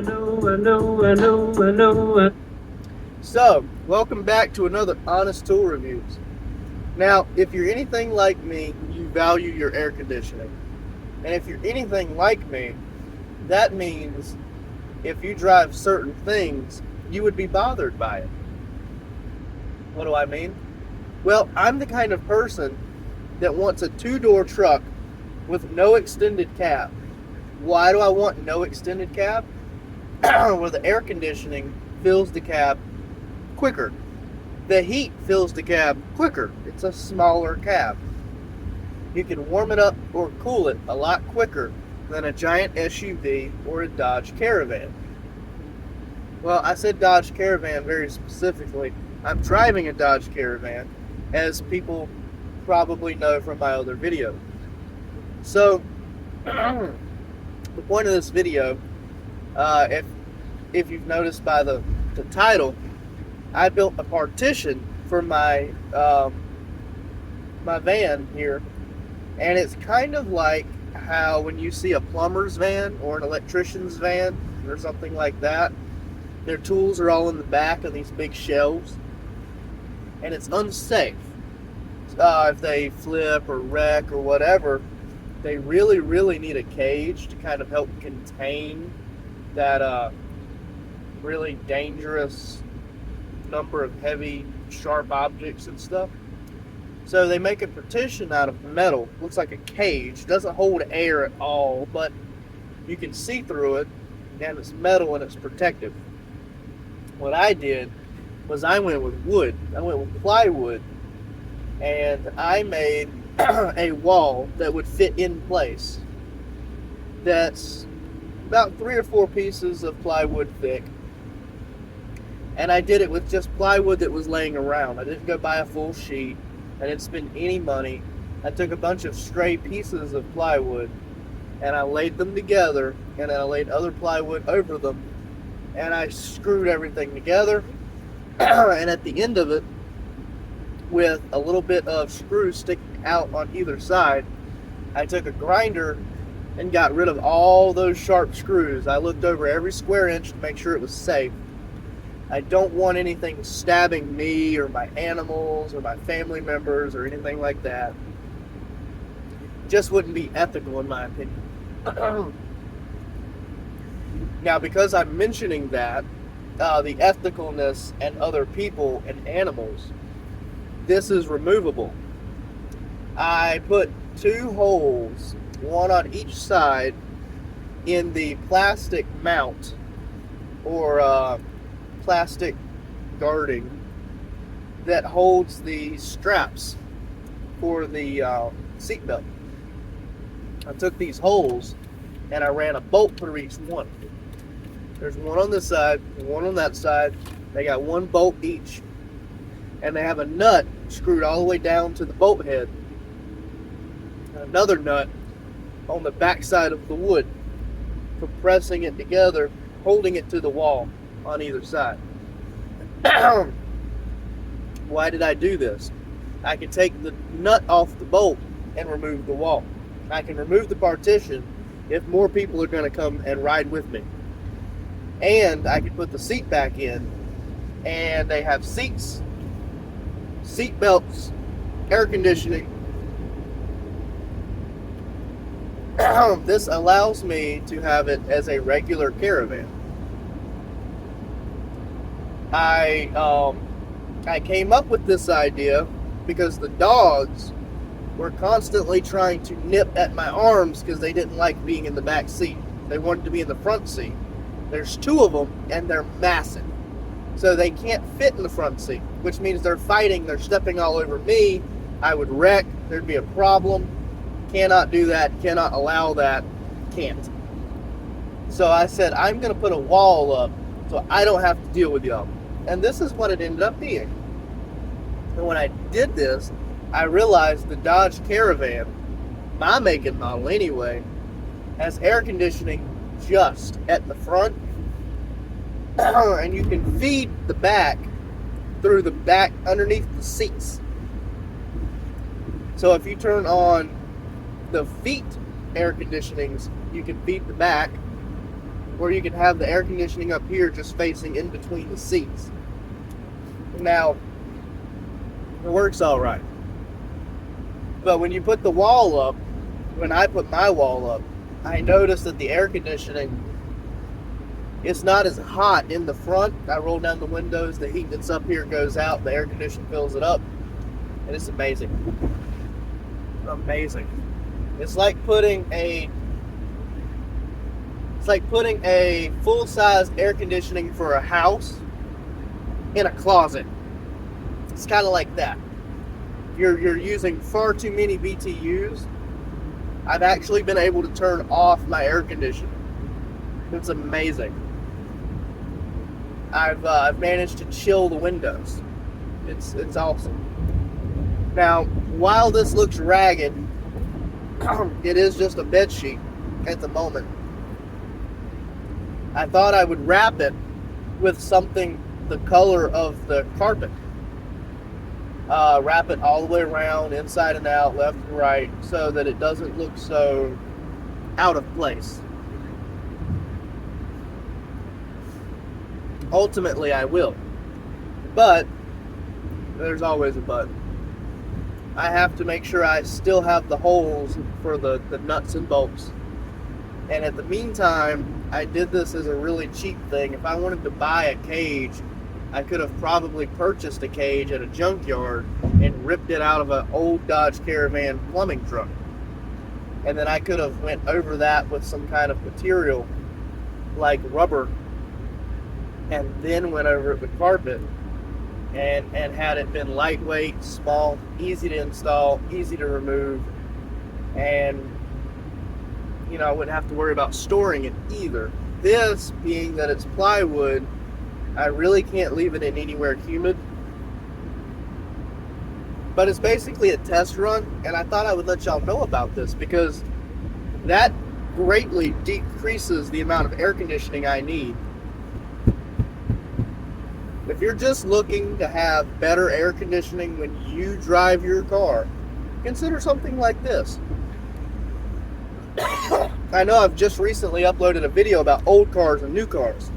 know. So, welcome back to another Honest Tool Reviews. Now, if you're anything like me, you value your air conditioning. And if you're anything like me, that means if you drive certain things, you would be bothered by it. What do I mean? Well, I'm the kind of person that wants a two-door truck with no extended cab. Why do I want no extended cab? Well, the air conditioning fills the cab quicker. The heat fills the cab quicker. It's a smaller cab. You can warm it up or cool it a lot quicker than a giant SUV or a Dodge Caravan. Well, I said Dodge Caravan very specifically. I'm driving a Dodge Caravan, as people probably know from my other videos. So, the point of this video, if you've noticed by the title, I built a partition for my my van here, and it's kind of like how when you see a plumber's van or an electrician's van or something like that, their tools are all in the back of these big shelves, and it's unsafe. If they flip or wreck or whatever, they really need a cage to kind of help contain that really dangerous number of heavy, sharp objects and stuff. So they make a partition out of metal. Looks like a cage. Doesn't hold air at all, but you can see through it, and it's metal and it's protective. What I did was I went with wood. I went with plywood, and I made a wall that would fit in place. That's about 3 or 4 pieces of plywood thick. And I did it with just plywood that was laying around. I didn't go buy a full sheet. I didn't spend any money. I took a bunch of stray pieces of plywood and I laid them together, and then I laid other plywood over them, and I screwed everything together. And at the end of it, with a little bit of screw sticking out on either side, I took a grinder and got rid of all those sharp screws. I looked over every square inch to make sure it was safe. I don't want anything stabbing me or my animals or my family members or anything like that. Just wouldn't be ethical in my opinion. Now, because I'm mentioning that, the ethicalness and other people and animals, this is removable. I put 2 holes, one on each side, in the plastic mount or plastic guarding that holds the straps for the seatbelt. I took these holes and I ran a bolt through each one. There's one on this side, one on that side. They got 1 bolt each, and they have a nut screwed all the way down to the bolt head, and another nut on the back side of the wood, compressing it together, holding it to the wall on either side. Why did I do this? I can take the nut off the bolt and remove the wall. I can remove the partition if more people are going to come and ride with me. And I can put the seat back in, and they have seats, seat belts, air conditioning. This allows me to have it as a regular caravan. I came up with this idea because the dogs were constantly trying to nip at my arms because they didn't like being in the back seat. They wanted to be in the front seat. There's 2 of them, and they're massive. So they can't fit in the front seat, which means they're fighting. They're stepping all over me. I would wreck. There'd be a problem. Cannot do that. Cannot allow that. Can't. So I said, I'm going to put a wall up so I don't have to deal with y'all. And this is what it ended up being. And when I did this, I realized the Dodge Caravan, my make and model anyway, has air conditioning just at the front, and you can feed the back through the back underneath the seats. So if you turn on the feet air conditionings, you can feed the back where you can have the air conditioning up here just facing in between the seats. Now, it works all right. But when you put the wall up, when I put my wall up, I noticed that the air conditioning, it's not as hot in the front. I roll down the windows, the heat that's up here goes out, the air conditioning fills it up, and it's amazing. Amazing. It's like putting a full-size air conditioning for a house in a closet. It's kind of like that. You're using far too many BTUs. I've actually been able to turn off my air conditioning. It's amazing. I've managed to chill the windows. It's awesome. Now, while this looks ragged, it is just a bed sheet at the moment. I thought I would wrap it with something the color of the carpet. Wrap it all the way around, inside and out, left and right, so that it doesn't look so out of place. Ultimately, I will. But there's always a but. I have to make sure I still have the holes for the nuts and bolts. And at the meantime, I did this as a really cheap thing. If I wanted to buy a cage, I could have probably purchased a cage at a junkyard and ripped it out of an old Dodge Caravan plumbing truck. And then I could have went over that with some kind of material like rubber, and then went over it with carpet, and had it been lightweight, small, easy to install, easy to remove, and I wouldn't have to worry about storing it either. This, being that it's plywood, I really can't leave it in anywhere humid. But it's basically a test run, and I thought I would let y'all know about this because that greatly decreases the amount of air conditioning I need. If you're just looking to have better air conditioning when you drive your car, consider something like this. I know I've just recently uploaded a video about old cars and new cars.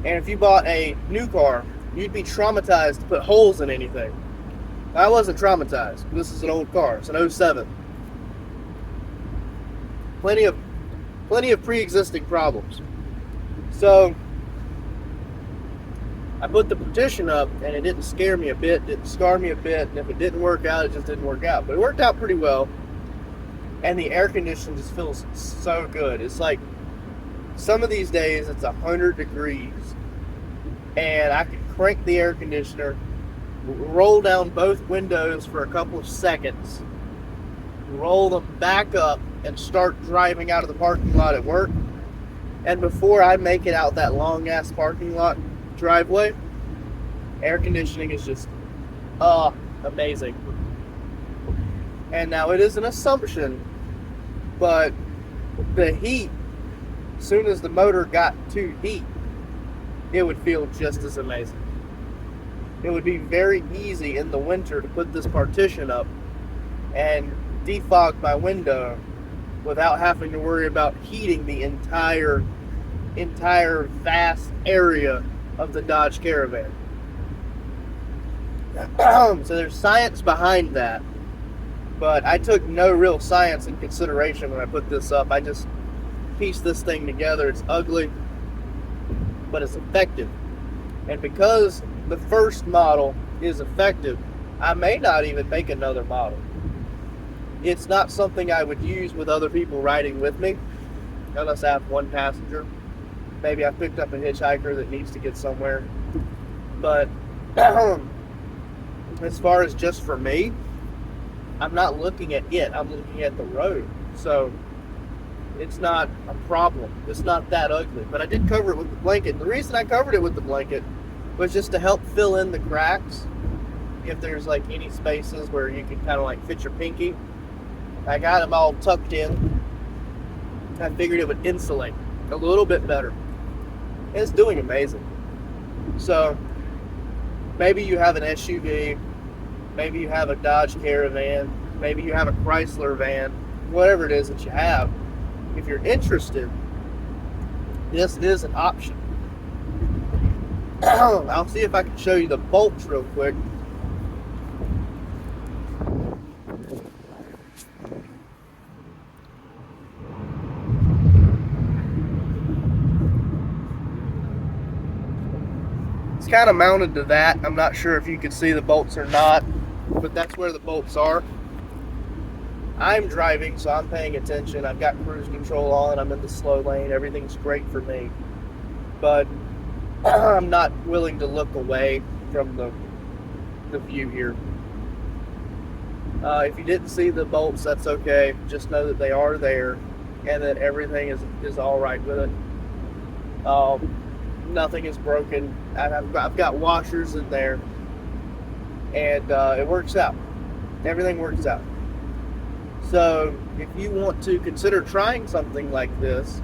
And if you bought a new car, you'd be traumatized to put holes in anything. I wasn't traumatized. This is an old car. It's an 07. Plenty of pre-existing problems. So I put the partition up, and it didn't scare me a bit, didn't scar me a bit, and if it didn't work out, it just didn't work out. But it worked out pretty well, and the air conditioning just feels so good. It's like some of these days it's 100 degrees, and I can crank the air conditioner, roll down both windows for a couple of seconds, roll them back up, and start driving out of the parking lot at work. And before I make it out that long-ass parking lot driveway, air conditioning is just amazing. And now it is an assumption, but the heat, as soon as the motor got to heat, it would feel just as amazing. It would be very easy in the winter to put this partition up and defog my window without having to worry about heating the entire vast area of the Dodge Caravan. So there's science behind that, but I took no real science in consideration when I put this up. I just pieced this thing together. It's ugly, but it's effective. And because the first model is effective, I may not even make another model. It's not something I would use with other people riding with me, unless I have one passenger. Maybe I picked up a hitchhiker that needs to get somewhere. But as far as just for me, I'm not looking at it. I'm looking at the road. So it's not a problem. It's not that ugly. But I did cover it with the blanket. And the reason I covered it with the blanket was just to help fill in the cracks. If there's like any spaces where you can kind of like fit your pinky. I got them all tucked in. I figured it would insulate a little bit better. It's doing amazing. So maybe you have an SUV, maybe you have a Dodge Caravan, maybe you have a Chrysler van, whatever it is that you have. If you're interested, this is an option. I'll see if I can show you the bolts real quick. It's kind of mounted to that. I'm not sure if you can see the bolts or not, but that's where the bolts are. I'm driving, so I'm paying attention. I've got cruise control on. I'm in the slow lane. Everything's great for me. But I'm not willing to look away from the view here. If you didn't see the bolts, that's okay. Just know that they are there and that everything is all right with it. Nothing is broken. I've got washers in there, and it works out. Everything works out. So if you want to consider trying something like this,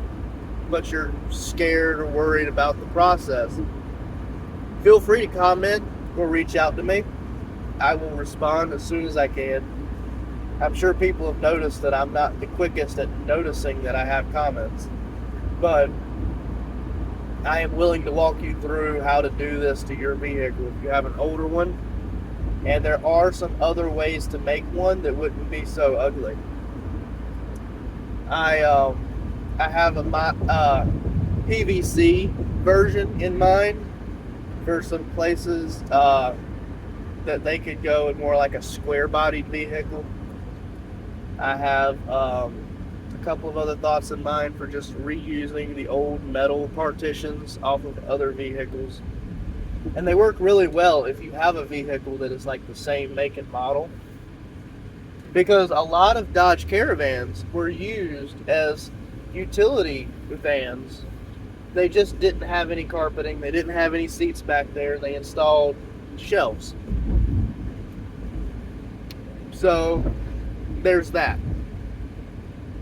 but you're scared or worried about the process, feel free to comment or reach out to me. I will respond as soon as I can. I'm sure people have noticed that I'm not the quickest at noticing that I have comments, but I am willing to walk you through how to do this to your vehicle if you have an older one. And there are some other ways to make one that wouldn't be so ugly. I have a PVC version in mind for some places that they could go in more like a square-bodied vehicle. I have a couple of other thoughts in mind for just reusing the old metal partitions off of other vehicles. And they work really well if you have a vehicle that is like the same make and model. Because a lot of Dodge Caravans were used as utility vans. They just didn't have any carpeting. They didn't have any seats back there. They installed shelves. So there's that.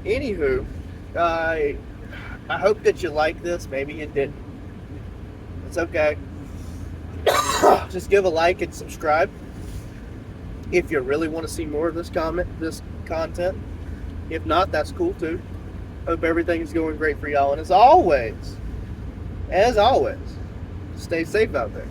Anywho, I hope that you like this. Maybe you didn't. It's okay. Just give a like and subscribe if you really want to see more of this content. If not, that's cool too. Hope everything is going great for y'all. And as always, stay safe out there.